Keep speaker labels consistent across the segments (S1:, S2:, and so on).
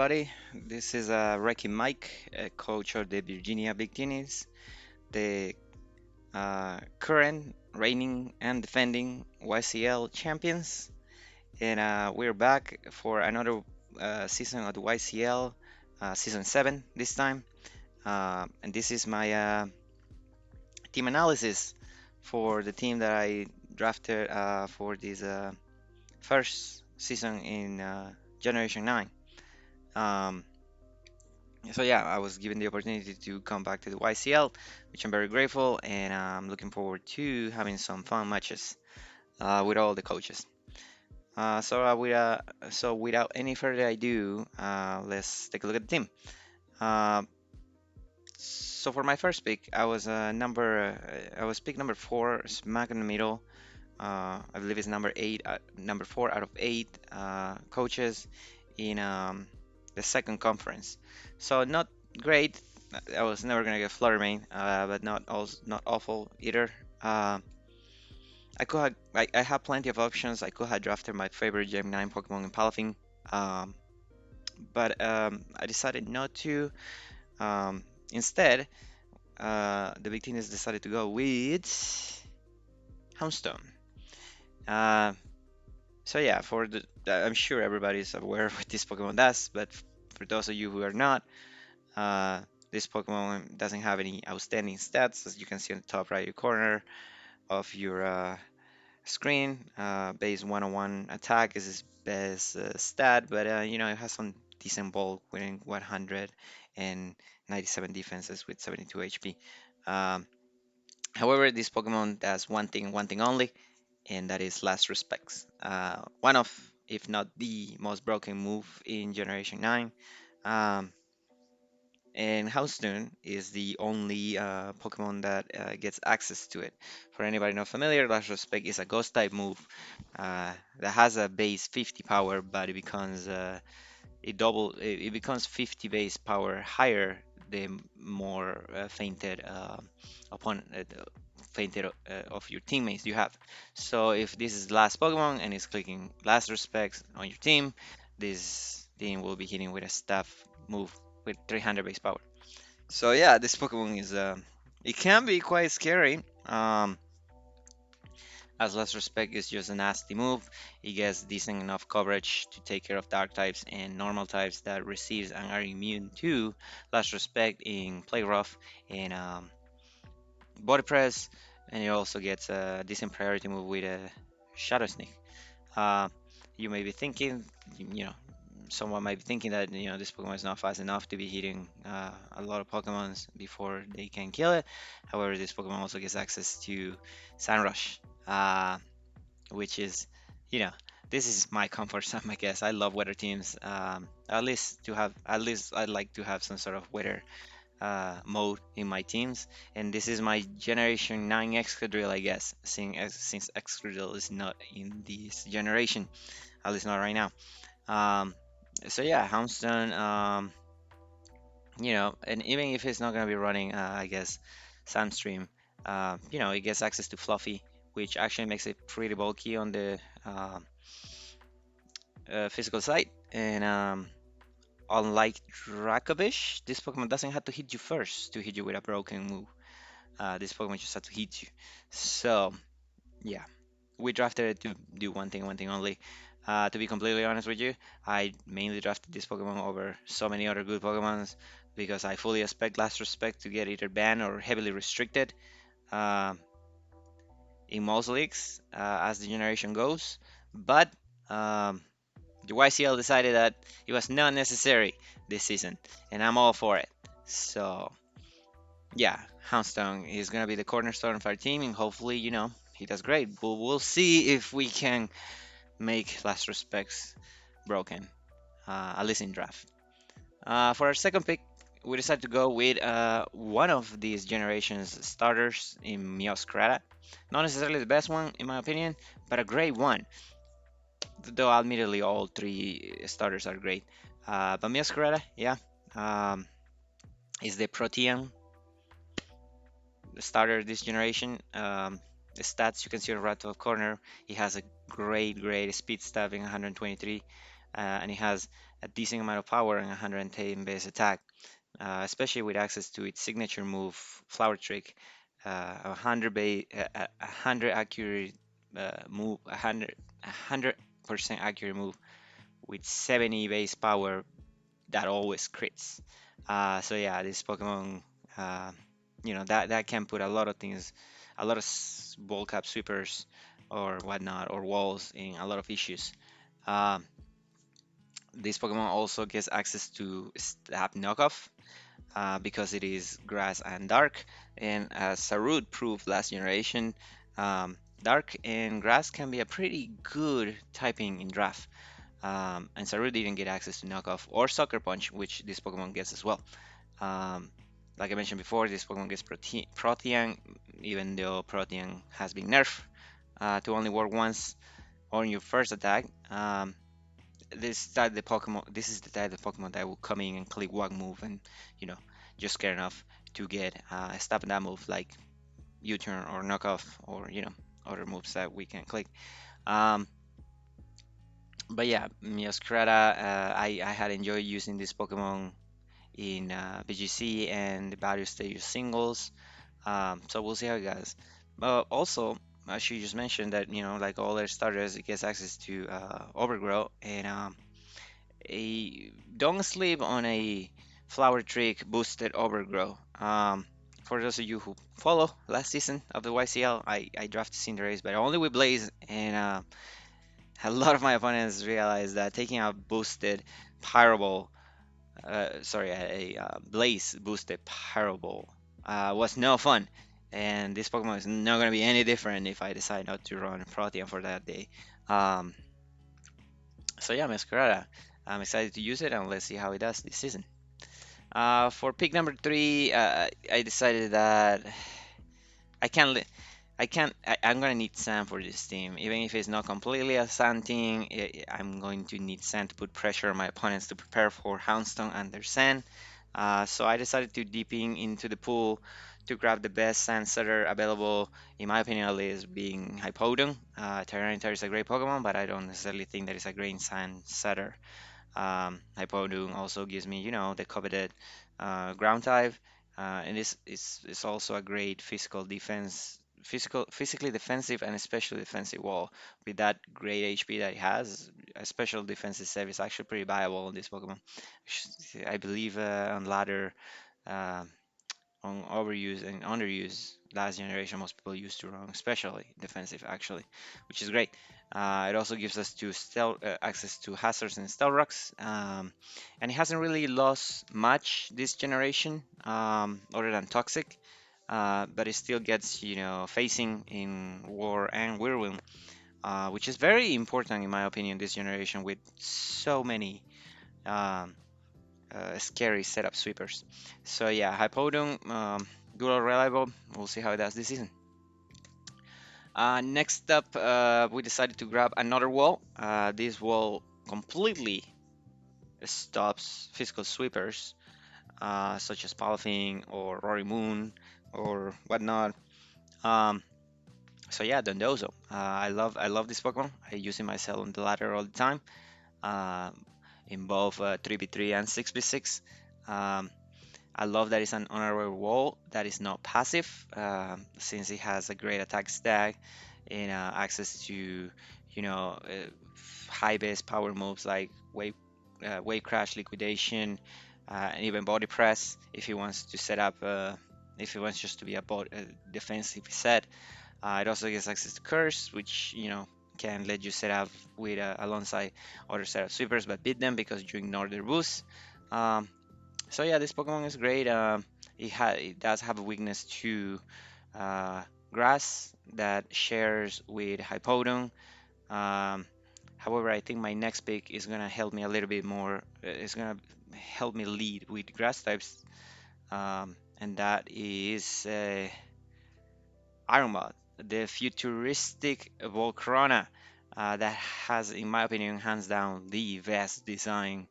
S1: everybody. This is Ricky Mike, coach of the Virginia Victinis, the current reigning and defending YCL champions. And we're back for another season of the YCL, season 7 this time. And this is my team analysis for the team that I drafted for this first season in Generation 9. Um, So yeah, I was given the opportunity to come back to the YCL, which I'm very grateful, and I'm looking forward to having some fun matches with all the coaches. So without any further ado, let's take a look at the team. Uh, so for my first pick, I was pick number 4, smack in the middle. I believe it's number 4 out of 8 coaches in the second conference. So not great. I was never gonna get Fluttermane, but not awful either. Uh, I have plenty of options. I could have drafted my favorite Gem 9 Pokemon in Palafin, um, but I decided not to. Um, Instead, the Victinis decided to go with Houndstone. Uh, So yeah, I'm sure everybody's aware of what this Pokemon does, but for those of you who are not, uh, this Pokemon doesn't have any outstanding stats, as you can see on the top right corner of your screen. Base 101 attack is its best stat, but it has some decent bulk, winning 197 defenses with 72 HP. Um, However, this Pokemon does one thing only, and that is Last Respects. One of, if not the most broken move in Generation 9. Um, and Houston is the only Pokemon that gets access to it. For anybody not familiar, Last Respect is a Ghost type move that has a base 50 power, but it becomes 50 base power higher the more fainted of your teammates you have. So if this is the last Pokemon and it's clicking last respects on your team, this team will be hitting with a staff move with 300 base power. So yeah, this Pokemon is it can be quite scary. As Last Respect is just a nasty move, it gets decent enough coverage to take care of dark types and normal types that receives and are immune to Last Respect in Play Rough and Body Press, and it also gets a decent priority move with a Shadow Sneak. Uh, you may be thinking, you know, someone might be thinking that this Pokemon is not fast enough to be hitting a lot of Pokemons before they can kill it. However, this Pokemon also gets access to Sandrush, which is, you know, this is my comfort zone, I guess. I love weather teams. At least I'd like to have some sort of weather mode in my teams, and this is my Generation 9 Excadrill, I guess, since Excadrill is not in this generation, at least not right now. Um, so yeah, Houndstone, and even if it's not gonna be running, I guess Sandstream, it gets access to Fluffy, which actually makes it pretty bulky on the uh, physical side. And unlike Dracovish, this Pokemon doesn't have to hit you first to hit you with a broken move. This Pokemon just has to hit you. So yeah, we drafted it to do one thing only. To be completely honest with you, I mainly drafted this Pokemon over so many other good Pokemons because I fully expect Last Respect to get either banned or heavily restricted uh, in most leagues as the generation goes. But um, the YCL decided that it was not necessary this season, and I'm all for it. So yeah, Houndstone is gonna be the cornerstone of our team, and hopefully, he does great. We'll see if we can make Last Respects broken, at least in draft. For our second pick, we decided to go with one of these generation's starters in Meowscarada. Not necessarily the best one, in my opinion, but a great one. Though admittedly, all three starters are great. But Meowscarada, yeah, um, is the Protean starter this generation. The stats you can see on the right top corner, he has a great speed stabbing 123, and he has a decent amount of power and 110 base attack, especially with access to its signature move, Flower Trick, 100 accurate move, 100% accurate move with 70 base power that always crits. So yeah, this Pokemon, uh, that can put a lot of things, a lot of ball cap sweepers or whatnot, or walls in a lot of issues. Um, this Pokemon also gets access to Stab Knockoff, because it is grass and dark. And as Sarud proved last generation, dark and grass can be a pretty good typing in draft. And Sarud didn't get access to knockoff or Sucker Punch, which this Pokemon gets as well. Um, like I mentioned before, this Pokemon gets Protean, even though Protean has been nerfed to only work once on your first attack. This is the type of Pokemon that will come in and click one move and you know just care enough to get a stop in that move, like U-turn or knockoff, or other moves that we can click. Um, but yeah, Meowscarada, I had enjoyed using this Pokemon in BGC and the various stage singles. So we'll see how it goes. Also, she just mentioned that like all their starters, it gets access to Overgrow, and don't sleep on a Flower Trick boosted Overgrow. For those of you who follow last season of the YCL, I drafted Cinderace, but only with Blaze, and a lot of my opponents realized that taking out boosted Pyro Ball, sorry, a Blaze boosted Pyro Ball, was no fun. And this Pokemon is not going to be any different if I decide not to run Protean for that day. Um, so yeah, Masquerada. I'm excited to use it, and let's see how it does this season. For pick number three, I decided that I can't. I'm gonna need sand for this team, even if it's not completely a sand team. I'm going to need sand to put pressure on my opponents to prepare for Houndstone and their sand. So I decided to dip into the pool to grab the best sand setter available, in my opinion at least, being Hypodon. Tyranitar is a great Pokemon, but I don't necessarily think that it's a great sand setter. Hypodon also gives me, the coveted ground type, and it's also a great physically defensive and especially defensive wall. With that great HP that it has, a special defensive save is actually pretty viable on this Pokemon. I believe on ladder. Uh, on overuse and underuse last generation, most people used to run especially defensive actually, which is great. It also gives us to access to hazards and stealth rocks, and it hasn't really lost much this generation, other than toxic, but it still gets facing in war and whirlwind, which is very important in my opinion this generation with so many um, scary setup sweepers. So yeah, Hypodon, good or reliable. We'll see how it does this season. Next up, we decided to grab another wall. This wall completely stops physical sweepers, such as Palafin or Rory Moon or whatnot. Um, so yeah, Dondozo. I love this Pokemon. I use it myself on the ladder all the time. In both 3v3 and 6v6. Um, I love that it's an honorary wall that is not passive, since it has a great attack stack and access to, high base power moves like wave crash, liquidation, and even body press. If he wants to set up, if he wants just to be a defensive set, it also gets access to curse, which can let you set up with alongside other set of sweepers, but beat them because you ignore their boost. Um, so yeah, this Pokemon is great. It does have a weakness to uh, grass that shares with Hypodon. Um, However, I think my next pick is gonna help me a little bit more. It's gonna help me lead with grass types, and that is Ironbot, the futuristic Volcrona, that has, in my opinion, hands down the best design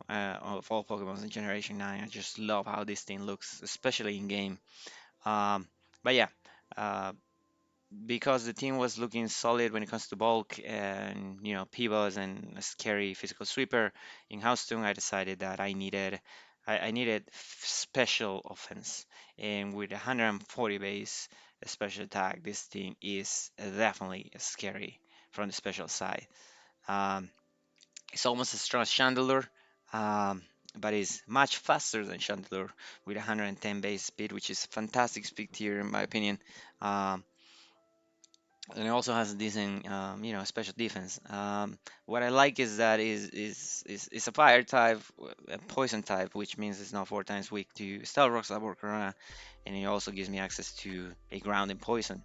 S1: of all Pokemon in Generation 9. I just love how this thing looks, especially in game. Um, but yeah, uh, because the team was looking solid when it comes to bulk and pivots and a scary physical sweeper in Houston, I decided that I needed special offense, and with 140 base special attack, this thing is definitely scary from the special side. Um, it's almost as strong as Chandelure, um, but it's much faster than Chandelure with 110 base speed, which is fantastic speed tier in my opinion. Um, and it also has a decent, special defense. What I like is that is a fire type, a poison type, which means it's not 4 times weak to Stealth Rock, Cyborg Corona, and it also gives me access to a grounding poison,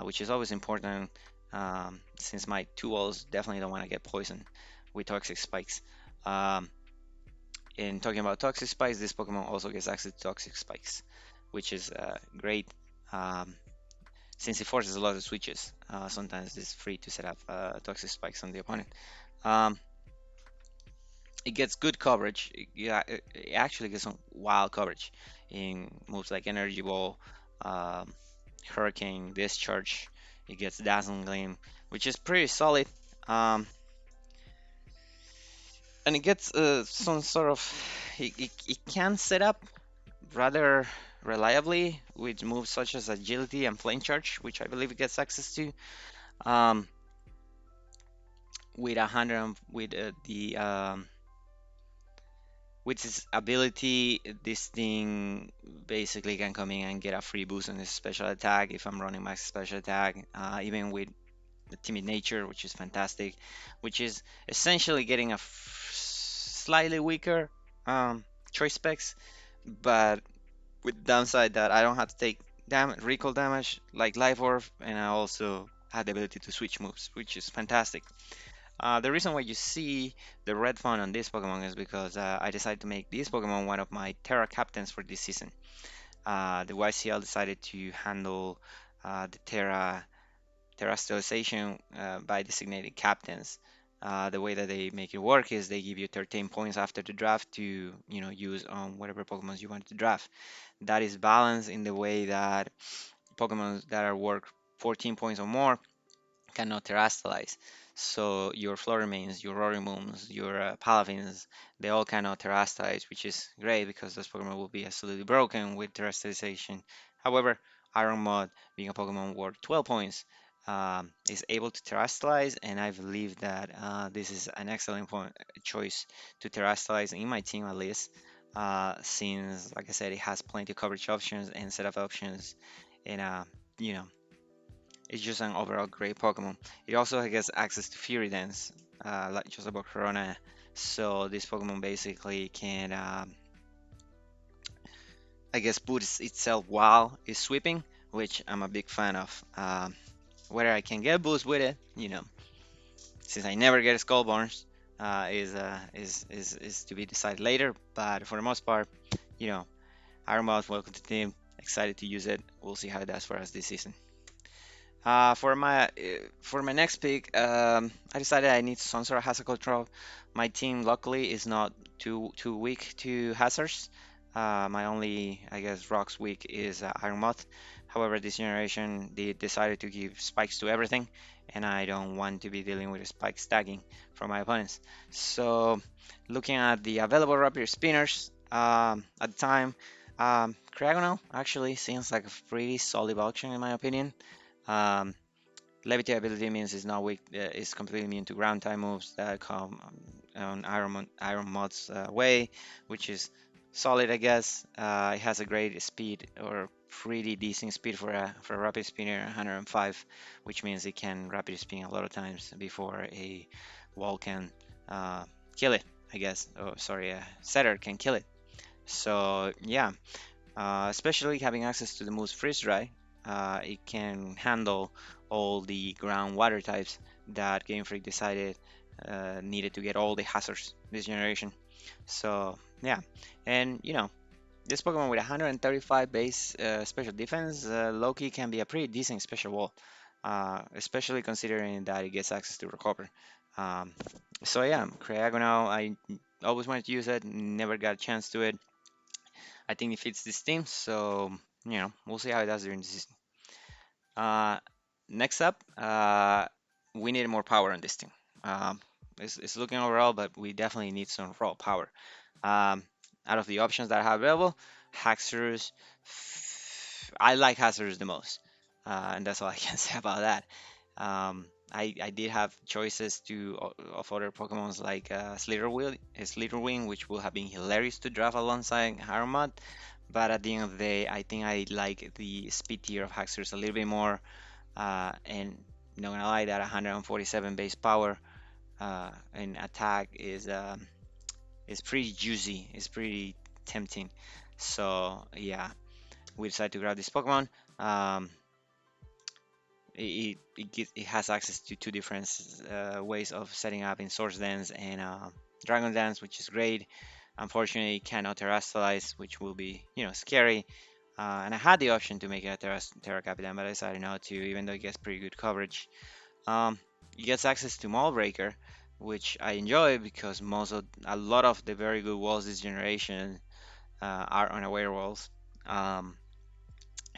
S1: which is always important, since my tools definitely don't want to get poisoned with toxic spikes. Um, and talking about toxic spikes, this Pokemon also gets access to toxic spikes, which is great. Um, since it forces a lot of switches. Sometimes it's free to set up toxic spikes on the opponent. Um, it gets good coverage. Yeah, it actually gets some wild coverage in moves like Energy Ball, um, Hurricane, Discharge. It gets Dazzling Gleam, which is pretty solid. Um, and it gets some sort of. It can set up rather reliably with moves such as Agility and Flame Charge, which I believe it gets access to. Um, with 100 with the with his ability, this thing basically can come in and get a free boost on his special attack if I'm running max special attack, even with the timid nature, which is fantastic, which is essentially getting a slightly weaker choice specs, but with the downside that I don't have to take recall damage like life orb, and I also have the ability to switch moves, which is fantastic. The reason why you see the red font on this Pokemon is because I decided to make this Pokemon one of my Terra captains for this season. The YCL decided to handle the Terra sterilization by designated captains. The way that they make it work is they give you 13 points after the draft to use on whatever Pokemon you want to draft. That is balanced in the way that Pokemon that are worth 14 points or more cannot terrestrialize. So your Floramains, your Rorimuns, your Palavins, they all cannot terrestrialize, which is great because those Pokemon will be absolutely broken with terrestrialization. However, Iron Mod, being a Pokemon worth 12 points, is able to terrestrialize, and I believe that this is an excellent choice to terrestrialize in my team at least, since, like I said, it has plenty of coverage options and setup options, and you know it's just an overall great Pokemon. It also gets access to Fury Dance, like just about Corona. So this Pokemon basically can, I guess, boost itself while it's sweeping, which I'm a big fan of. Whether I can get boost with it, since I never get Skullborns, is to be decided later. But for the most part, you know, Ironmouth, welcome to the team. Excited to use it. We'll see how it does for us this season. For my next pick, I decided I need some sort of hazard control. My team luckily is not too weak to hazards. My only, I guess, rocks weak is Iron Moth. However, this generation they decided to give spikes to everything, and I don't want to be dealing with spike stacking from my opponents. So, looking at the available rapid spinners at the time, Cryogonal actually seems like a pretty solid option in my opinion. Um, Levitate ability means it's not weak, it's completely immune to ground type moves that come on Iron Mod's way, which is solid, I guess. It has a great speed or pretty decent speed for a rapid spinner, 105, which means it can rapid spin a lot of times before a wall can uh, kill it, I guess. Oh, sorry, a setter can kill it. So yeah, especially having access to the move's freeze dry, it can handle all the ground water types that Game Freak decided needed to get all the hazards this generation. So yeah, and this Pokemon with 135 base special defense, Loki can be a pretty decent special wall, especially considering that it gets access to recover. Um, so yeah, Cryogonal, I always wanted to use it, never got a chance to it. I think it fits this team, so we'll see how it does during the season. Uh, next up, we need more power on this team. Um, it's looking overall, but we definitely need some raw power. Um, Out of the options that I have available, Haxorus, I like Haxorus the most, and that's all I can say about that. I did have choices of other Pokemons like Slitherwing, which would have been hilarious to draft alongside Harumad, but at the end of the day, I think I like the speed tier of Haxorus a little bit more, and not gonna lie, that 147 base power and attack is pretty juicy. It's pretty tempting. So yeah, we decided to grab this Pokemon. Um, it has access to two different ways of setting up in Source Dance and Dragon Dance, which is great. Unfortunately, it cannot terrestrialize, which will be scary. And I had the option to make it a Terra Capitan, but I decided not to, even though it gets pretty good coverage. Um, it gets access to Mall Breaker, which I enjoy because a lot of the very good walls this generation are unaware walls. Um,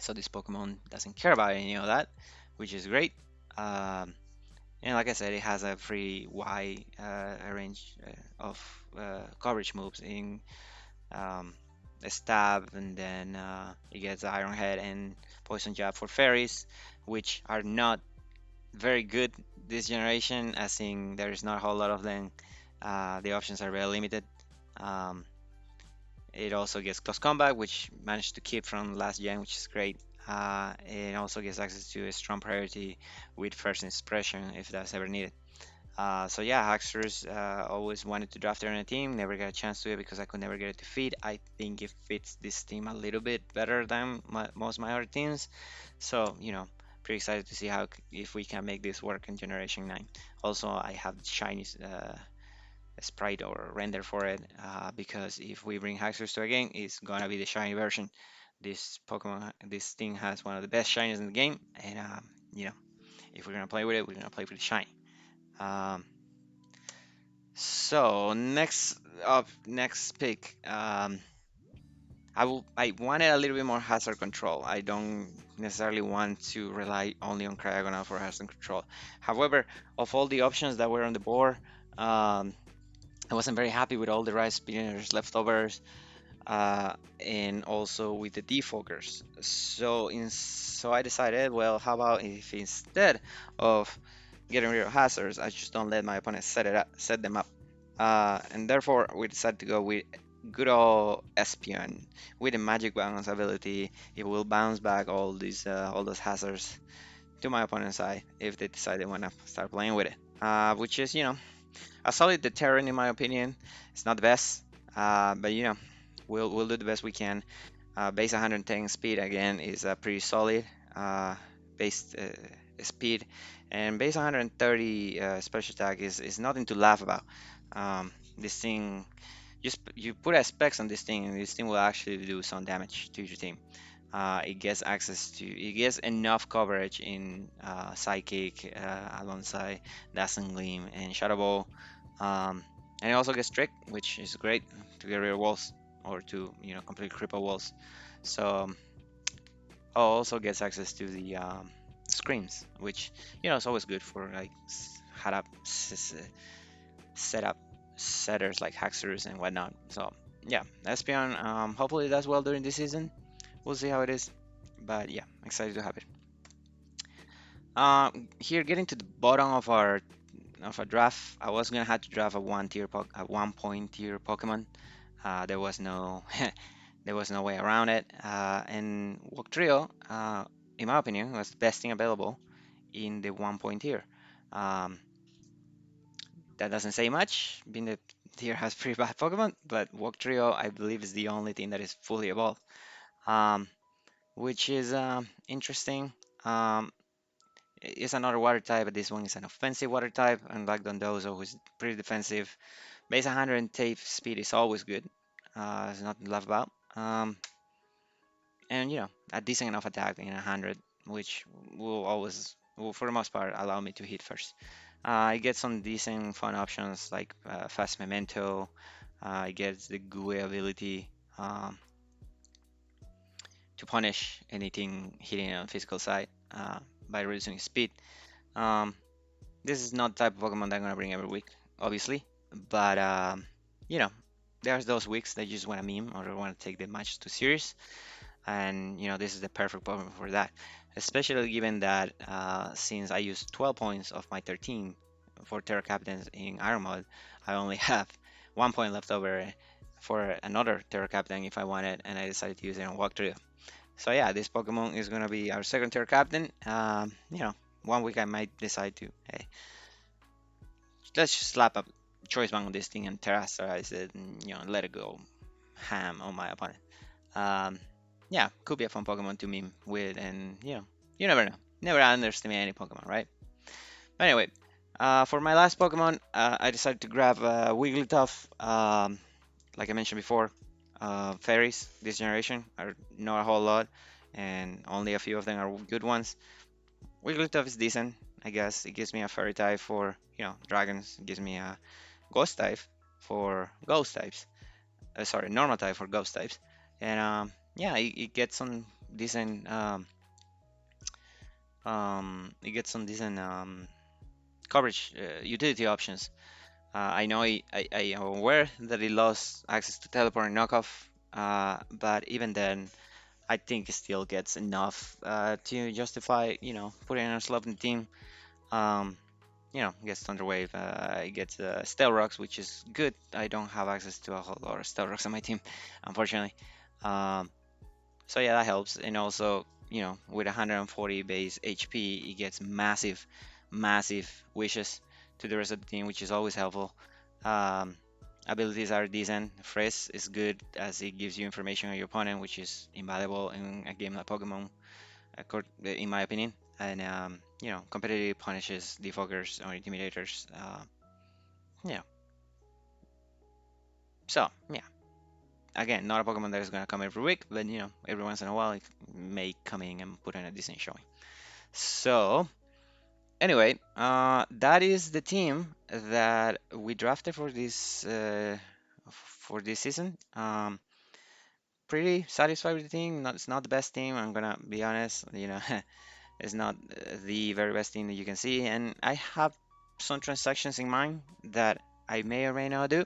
S1: so this Pokemon doesn't care about any of that, which is great. Um, and like I said, it has a pretty wide range of coverage moves in um, a stab, and then it gets Iron Head and Poison Jab for fairies, which are not very good this generation, as in there's not a whole lot of them. The options are very limited. Um, it also gets close combat, which managed to keep from last gen, which is great. It also gets access to a strong priority with first expression if that's ever needed. So yeah, Haxorus always wanted to draft it on a team, never got a chance to it because I could never get it to fit. I think it fits this team a little bit better than most of my other teams. So, pretty excited to see if we can make this work in Generation 9. Also, I have the shiny sprite or render for it because if we bring Haxorus to a game, it's gonna be the shiny version. This thing has one of the best shinies in the game, and if we're gonna play with it, we're gonna play with the shiny. Um, so next pick. I wanted a little bit more hazard control. I don't necessarily want to rely only on Cryogonal for hazard control. However, of all the options that were on the board, um, I wasn't very happy with all the rice spinners leftovers, and also with the defogers. So I decided, well, how about if instead of getting rid of hazards, I just don't let my opponent set them up. And therefore, we decided to go with good old Espion with the magic bounce ability. It will bounce back all those hazards to my opponent's side if they decide they want to start playing with it. Which is, a solid deterrent in my opinion. It's not the best, but we'll do the best we can. Base 110 speed again is pretty solid. Base speed and base 130 special attack is nothing to laugh about. This thing, you put a specs on this thing, and this thing will actually do some damage to your team. It gets enough coverage in Psychic alongside Dazzling Gleam and Shadow Ball. Um, and it also gets Trick, which is great to get rid of walls or to completely cripple walls. So also gets access to the screens, which is always good for like head up setup setters like Haxorus and whatnot. So yeah, Espion hopefully does well during this season. We'll see how it is, but yeah, excited to have it. Here, getting to the bottom of a draft, I was gonna have to draft a 1 point tier Pokemon. There was no there was no way around it. And Walk Trio, in my opinion, was the best thing available in the 1 point tier. Um, that doesn't say much, being the tier has pretty bad Pokemon, but Walk Trio, I believe, is the only thing that is fully evolved, um, which is interesting. Um, it's another water type, but this one is an offensive water type, unlike Dondozo, who's pretty defensive. Base 100 tape speed is always good. There's nothing to laugh about. And a decent enough attack in 100, which will for the most part allow me to hit first. I get some decent fun options like fast memento. I get the GUI ability to punish anything hitting on physical side. by reducing speed. Um, this is not the type of Pokemon that I'm gonna bring every week, obviously, but you know, there's those weeks that you just want to meme or want to take the match too serious, and this is the perfect Pokemon for that. Especially given that since I used 12 points of my 13 for Terra Captains in Iron Mode, I only have 1 point left over for another Terra Captain if I want it, and I decided to use it on Walkthrough. So yeah, this Pokemon is gonna be our second Terra Captain. 1 week I might decide to, hey, let's just slap a choice band on this thing and terrestrialize it, and let it go ham on my opponent. Um, yeah, could be a fun Pokemon to meme with, and you never know. Never underestimate any Pokemon, right? But anyway, for my last Pokemon, I decided to grab Wigglytuff. Like I mentioned before, fairies this generation are not a whole lot, and only a few of them are good ones. Wigglytuff is decent, I guess. It gives me a fairy type for dragons. It gives me a ghost type for ghost types. Sorry, normal type for ghost types. And yeah, it gets some decent coverage utility options. I know I am aware that it lost access to teleport and knockoff, but even then, I think it still gets enough to justify, putting a slot in the team. Um, it gets Thunder Wave, it gets Steel Rocks, which is good. I don't have access to a whole lot of Steel Rocks on my team, unfortunately. Um, so yeah, that helps. And also, with 140 base HP, it gets massive, massive wishes to the rest of the team, which is always helpful. Um, Abilities are decent. Freeze is good as it gives you information on your opponent, which is invaluable in a game like Pokemon, in my opinion. And competitive punishes defogers or intimidators. Yeah. So yeah, again, not a Pokemon that is gonna come every week, but every once in a while it may come in and put in a decent showing. So anyway, that is the team that we drafted for this season. Pretty satisfied with the team. It's not the best team. I'm gonna be honest. It's not the very best team that you can see, and I have some transactions in mind that I may or may not do,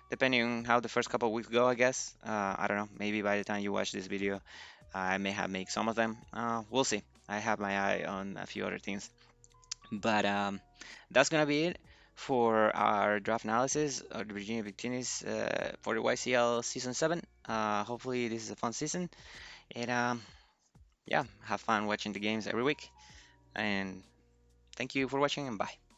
S1: depending on how the first couple of weeks go, I guess. I don't know. Maybe by the time you watch this video, I may have made some of them. We'll see. I have my eye on a few other things. But that's gonna be it for our draft analysis of the Virginia Victinis for the YCL Season 7. Hopefully this is a fun season. And yeah, have fun watching the games every week. And thank you for watching and bye.